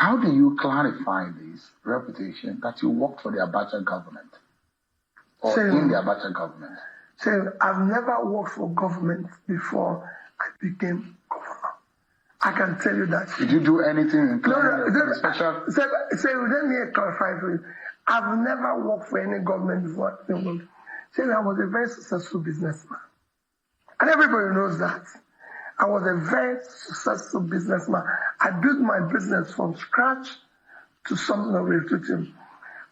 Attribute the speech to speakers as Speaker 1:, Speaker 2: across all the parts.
Speaker 1: How do you clarify this reputation that you worked for the Abacha government or in the Abacha government?
Speaker 2: So I've never worked for government before I became governor. I can tell you that.
Speaker 1: Did you do anything in special?
Speaker 2: So let me clarify for you. I've never worked for any government before. So I was a very successful businessman. And everybody knows that. I was a very successful businessman. I built my business from scratch to something of repute.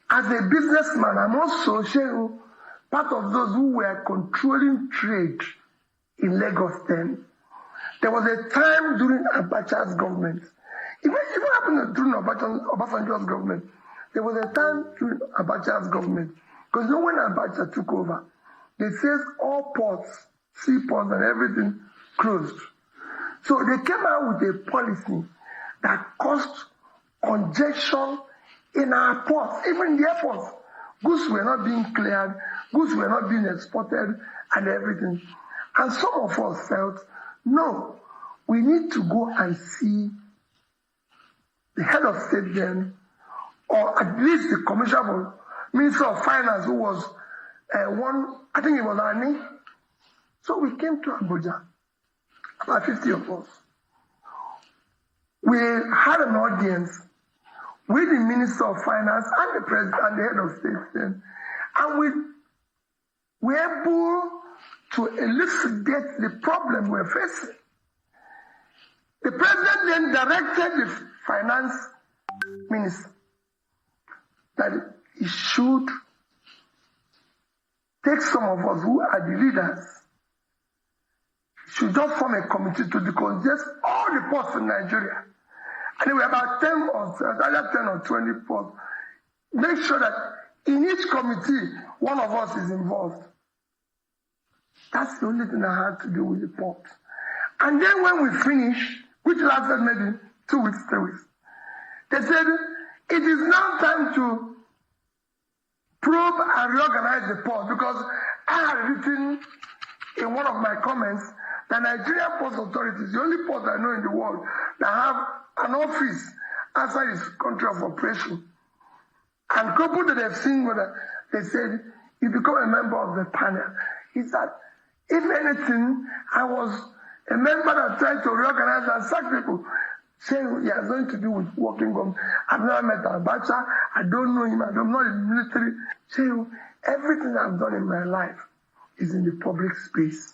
Speaker 2: As a businessman, I'm also part of those who were controlling trade in Lagos then. There was a time during Abacha's government, even happened during Obasanjo's government, there was a time during Abacha's government, because when Abacha took over, they said all ports, seaports and everything closed. So they came out with a policy that caused congestion in our ports, even in the airports. Goods were not being cleared, goods were not being exported and everything. And some of us felt, no, we need to go and see the head of state then, or at least the commissioner, Minister of Finance, who was I think it was Ani. So we came to Abuja, about 50 of us. We had an audience with the Minister of Finance and the President and the head of state then, and we were able to elucidate the problem we're facing. The President then directed the Finance Minister that he should take some of us who are the leaders, should just form a committee to decongest all the ports in Nigeria. And there were about 10 or 20 ports. Make sure that in each committee, one of us is involved. That's the only thing I had to do with the port. And then when we finished, which lasted maybe 2 weeks, 3 weeks, they said, it is now time to probe and reorganize the port, because I had written in one of my comments that Nigerian Port Authority is the only port I know in the world that have an office outside its country of operation. And couple that they've seen, they said, you become a member of the panel. He said, if anything, I was a member that tried to reorganize and sack people, saying he has nothing to do with working government. I've never met Abacha, I don't know him, I'm not in the military. Saying everything I've done in my life is in the public space.